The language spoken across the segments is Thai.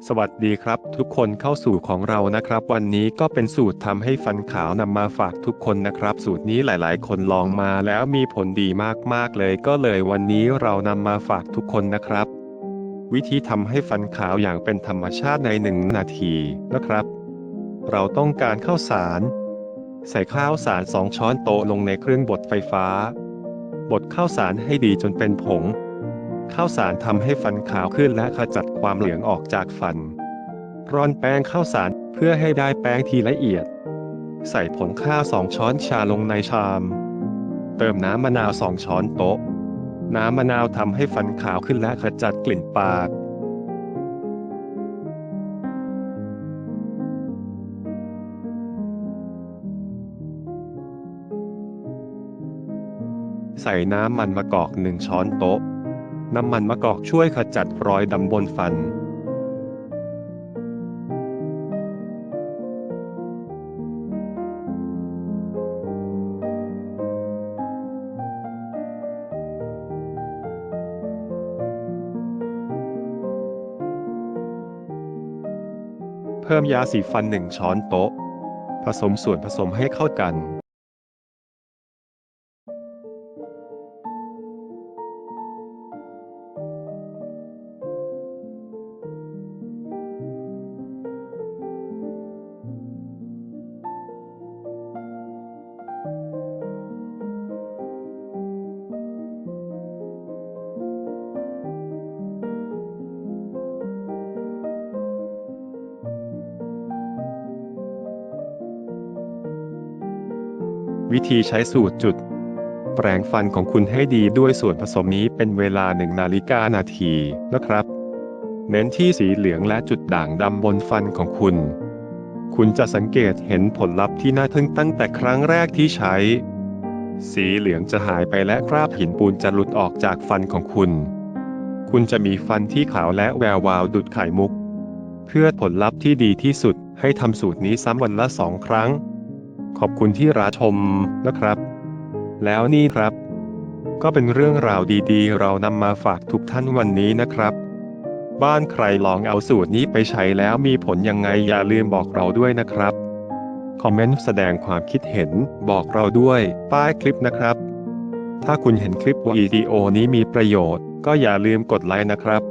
สวัสดีครับทุกคนเข้าสู่ของเรานะครับวันนี้ก็เป็นสูตรทำให้ฟันขาวนำมาฝากทุกคนนะครับสูตรนี้หลายๆคนลองมาแล้วมีผลดีมากๆเลยก็เลยวันนี้เรานำมาฝากทุกคนนะครับวิธีทำให้ฟันขาวอย่างเป็นธรรมชาติใน1 นาทีนะครับเราต้องการข้าวสารใส่ข้าวสาร2 ช้อนโต๊ะลงในเครื่องบดไฟฟ้าบดข้าวสารให้ดีจนเป็นผงข้าวสารทำให้ฟันขาวขึ้นและขจัดความเหลืองออกจากฟันร่อนแป้งข้าวสารเพื่อให้ได้แป้งที่ละเอียดใส่ผงข้าว2 ช้อนชาลงในชามเติมน้ำมะนาว2 ช้อนโต๊ะน้ำมะนาวทำให้ฟันขาวขึ้นและขจัดกลิ่นปากใส่น้ำมันมะกอก1 ช้อนโต๊ะน้ำมันมะกอกช่วยขจัดรอยดำบนฟันเพิ่มยาสีฟัน1 ช้อนโต๊ะผสมส่วนผสมให้เข้ากันวิธีใช้สูตรจุดแปรงฟันของคุณให้ดีด้วยส่วนผสมนี้เป็นเวลา1 นาทีนะครับเน้นที่สีเหลืองและจุดด่างดำบนฟันของคุณคุณจะสังเกตเห็นผลลัพธ์ที่น่าทึ่งตั้งแต่ครั้งแรกที่ใช้สีเหลืองจะหายไปและคราบหินปูนจะหลุดออกจากฟันของคุณคุณจะมีฟันที่ขาวและแวววาวดุจไข่มุกเพื่อผลลัพธ์ที่ดีที่สุดให้ทำสูตรนี้ซ้ำวันละ2 ครั้งขอบคุณที่รับชมนะครับแล้วนี่ครับก็เป็นเรื่องราวดีๆเรานำมาฝากทุกท่านวันนี้นะครับบ้านใครลองเอาสูตรนี้ไปใช้แล้วมีผลยังไงอย่าลืมบอกเราด้วยนะครับคอมเมนต์แสดงความคิดเห็นบอกเราด้วยใต้คลิปนะครับถ้าคุณเห็นคลิปวิดีโอนี้มีประโยชน์ก็อย่าลืมกดไลค์นะครับ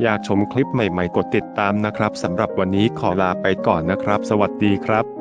อยากชมคลิปใหม่ๆกดติดตามนะครับสำหรับวันนี้ขอลาไปก่อนนะครับสวัสดีครับ